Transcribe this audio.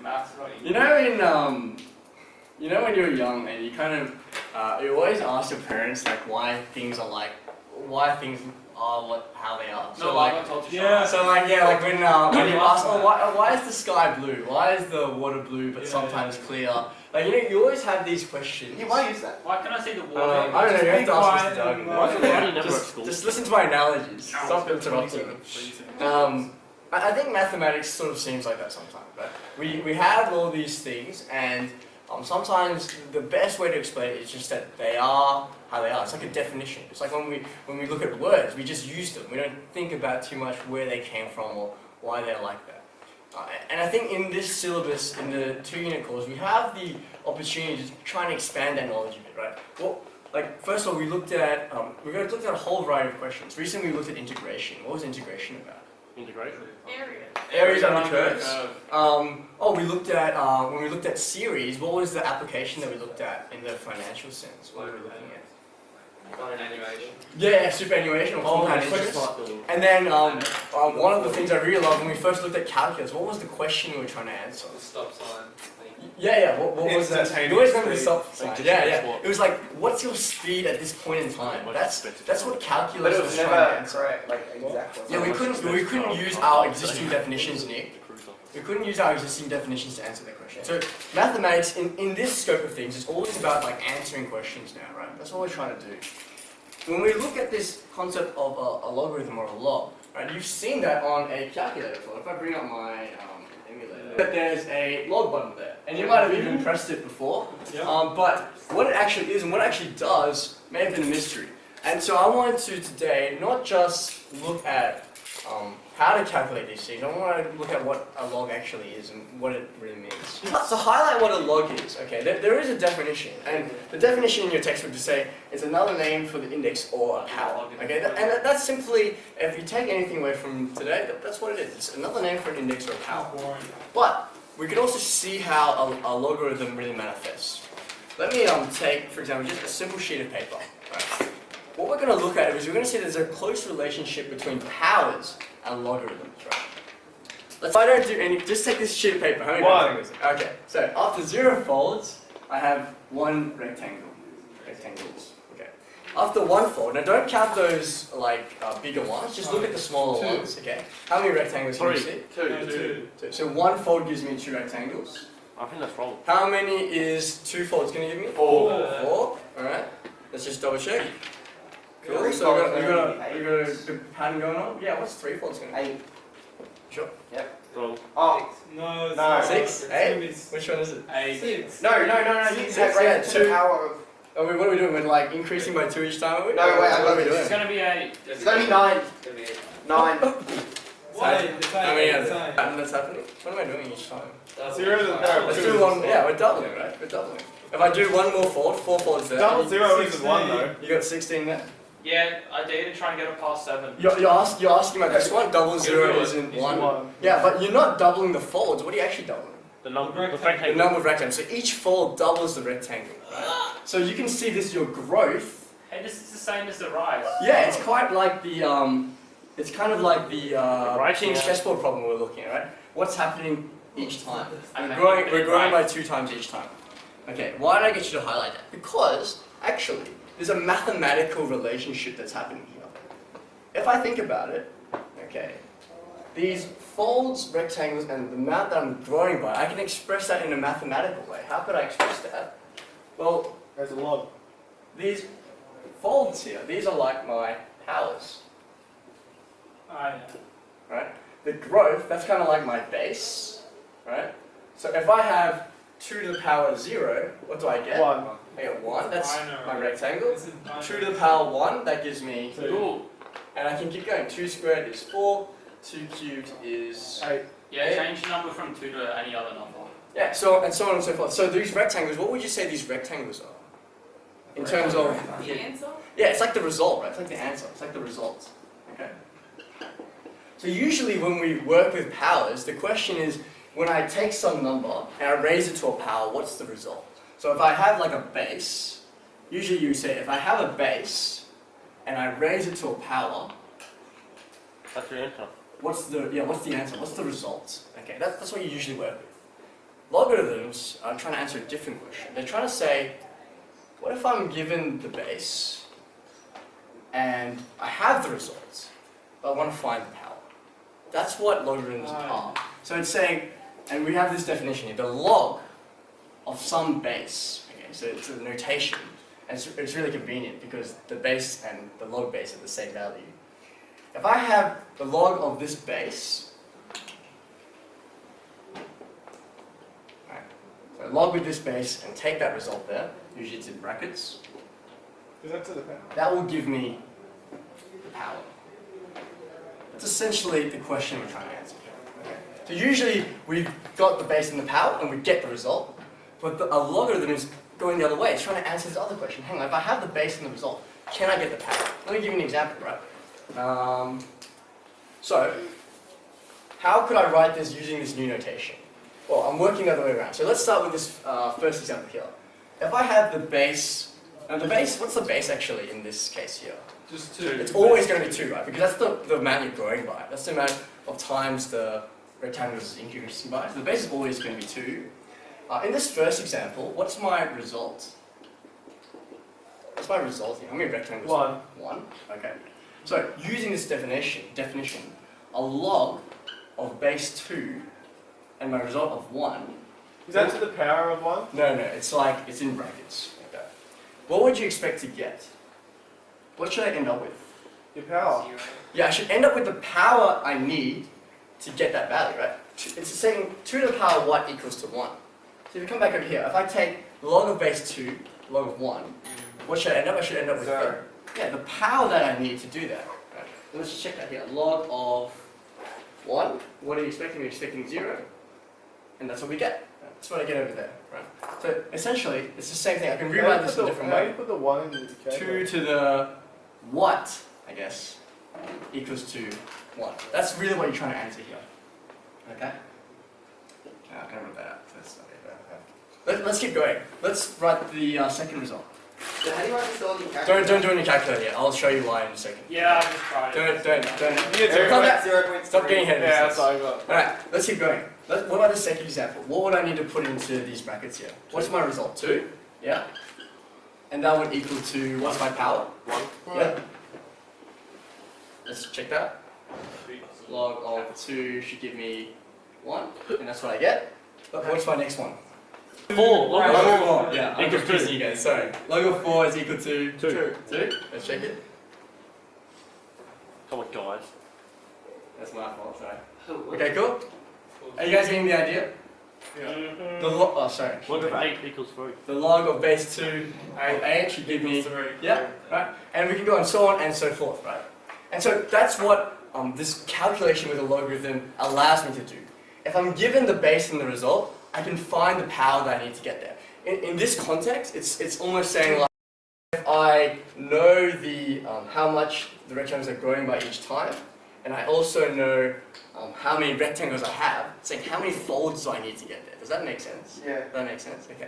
maths, not English. You know when you're young and you kind of, you always ask your parents like why things are how they are. So like, when you ask, why is the sky blue? Why is the water blue but sometimes clear? Like you always have these questions. Yeah, why is that? Why can I see the water? I don't know. You have to ask Mr. Doug. Just Just listen to my analogies. Stop interrupting me. I think mathematics sort of seems like that sometimes, right? We have all these things, and sometimes the best way to explain it is just that they are how they are. It's like a definition. It's like when we look at words, we just use them. We don't think about too much where they came from or why they're like that. And I think in this syllabus, in the 2-unit course, we have the opportunity to try and expand that knowledge a bit, right? Well, like first of all, we looked at a whole variety of questions. Recently, we looked at integration. What was integration about? Integration. Areas under curves. We looked at when we looked at series. What was the application that we looked at in the financial sense? What were we looking at? Superannuation. Yeah, superannuation or compound interest. And then one of the things I really loved when we first looked at calculus. What was the question we were trying to answer? The stop sign. Yeah. What was that? You always remember the stop sign. Yeah. It was like, what's your speed at this point in time? That's what calculus But it was was trying to never answer. correct, like exactly. Yeah, we couldn't use our existing definitions, Nick. We couldn't use our existing definitions to answer that question. So mathematics, in this scope of things, is always about like answering questions now, right? That's what we're trying to do. When we look at this concept of a logarithm or a log, right? You've seen that on a calculator before. If I bring up my emulator, but there's a log button there, and you might have even pressed it before. But what it actually is and what it actually does may have been a mystery. And so I wanted to today not just look at how to calculate these things. I want to look at what a log actually is and what it really means. So highlight what a log is. Okay, there is a definition, and the definition in your textbook to say it's another name for the index or a power. Okay, and that's simply, if you take anything away from today, that's what it is. It's another name for an index or a power. But we can also see how a logarithm really manifests. Let me take, for example, just a simple sheet of paper. Right? What we're going to look at is we're going to see there's a close relationship between powers and logarithms, right? If I don't do any, just take this sheet of paper. How many rectangles? Okay, so after 0 folds, I have 1 rectangle. Rectangles. Okay. After 1 fold, now don't count those like bigger ones. Just look at the smaller ones. Okay. How many rectangles can you see? 2. So 1 fold gives me 2 rectangles. I think that's wrong. How many is 2 folds going to give me? 4. All right. Let's just double check. Cool. So we got a pattern going on. Yeah. What's 3 folds going to be? 8. Sure. Yep. Wrong. Oh. No. 6? 8? Which one is it? 8. 6. No. You have raised to the power of. What are we doing? We're like increasing by 2 each time, are we? No, wait, what are we doing? It's going to be 8. It's going to be 9. 9. How many are there? Pattern that's happening? What am I doing each time? 0 to the power of Let's 2. do one. Yeah, we're doubling, right? We're doubling. If I do one more fold, 4 folds there. Double 0 is 1 though. You got 16 there. Yeah, I did try and get it past 7. You're asking about this one. Double 0 isn't 1. Yeah, but you're not doubling the folds. What are you actually doubling? The number of The rectangles. number of rectangles. So each fold doubles the rectangle. Right? So you can see this your growth. Hey, this is the same as the rise. Yeah, it's quite like the it's kind of like the King's yeah. chessboard problem we're looking at, right? What's happening each time? Okay. We're growing by 2 times each time. Okay, why did I get you to highlight that? Because actually there's a mathematical relationship that's happening here. If I think about it, okay, these folds, rectangles, and the amount that I'm growing by, I can express that in a mathematical way. How could I express that? Well, There's a log. these folds here, these are like my powers, right? The growth, that's kind of like my base, right? So if I have 2 to the power 0, what do I get? 1. I get 1, that's my rectangle. 2 to the power 1, that gives me 2. And I can keep going. 2 squared is 4, 2 cubed is 8. Yeah, change the number from 2 to any other number. Yeah, so and so on and so forth. So these rectangles, what would you say these rectangles are? In terms of The answer? yeah, it's like the result, right? It's like the answer. It's like the result. Okay. So usually when we work with powers, the question is when I take some number and I raise it to a power, what's the result? So if I have like a base, usually you say if I have a base and I raise it to a power, That's your answer. what's the answer? What's the result? Okay, that's what you usually work with. Logarithms are trying to answer a different question. They're trying to say, what if I'm given the base and I have the results, but I want to find the power? That's what logarithms are. So it's saying, and we have this definition here, the log of some base. Okay, so it's a notation, and it's really convenient because the base and the log base are the same value. If I have the log of this base, right, so log with this base and take that result there, usually it's in brackets, Is that to the power? that will give me the power. That's essentially the question we're trying to answer here. Okay. So usually we've got the base and the power and we get the result, but a logarithm is going the other way. It's trying to answer this other question. Hang on, if I have the base and the result, can I get the power? Let me give you an example, right? So, how could I write this using this new notation? Well, I'm working the other way around. So let's start with this first example here. If I have the base, and the base, what's the base actually in this case here? Just 2. It's always going to be 2, right? Because that's the amount you're growing by. That's the amount of times the rectangle is increasing by. So the base is always going to be 2. In this first example, what's my result? What's my result here? How many rectangles? 1. 1. Okay. So using this definition, a log of base 2 and my result of 1. Is that to the power of 1? No, it's like, it's in brackets. Okay. What would you expect to get? What should I end up with? Your power. Yeah, I should end up with the power I need to get that value, right? It's saying 2 to the power of what equals to 1. So if you come back over here, if I take log of base 2, log of 1, what should I end up? I should end up with 0. the power that I need to do that. Right? Let's just check that here. Log of 1, what are you expecting? We're expecting 0. And that's what we get. That's what I get over there. Right? So essentially, it's the same thing. I can rewrite this in a different How do way. you put the 1 in the 2 to the what, I guess, equals to 1. That's really what you're trying to answer here. Okay? I can write that out. Let's keep going. Let's write the second result. So how do you write this all in your calculator? Don't do it in your calculator yet. I'll show you why in a second. Yeah, I just tried it. Don't. You get Come back. 0.3. Stop getting ahead of Yeah, yourself. that's over. Alright, let's keep going. What about the second example? What would I need to put into these brackets here? What's my result? 2? Yeah? And that would equal to, what's my power? 1. Yeah? Let's check that. Log of 2 should give me 1, and that's what I get. But what's my next one? 4. Log of 4. Yeah, I'm Equals confusing 2. you guys, sorry. Log of 4 is equal to 2. 2? Let's check it. Come on, guys. That's my fault, sorry. Okay, cool. Are you guys getting the idea? Mhm. Sorry. Log of 8 equals 3. The log of base 2 of 8 should give me 3. yeah, right? And we can go on so on and so forth, right? And so that's what this calculation with a logarithm allows me to do. If I'm given the base and the result, I can find the power that I need to get there. In this context, it's almost saying like, if I know the how much the rectangles are growing by each time, and I also know how many rectangles I have, it's saying how many folds do I need to get there. Does that make sense? Yeah. Does that make sense? Okay.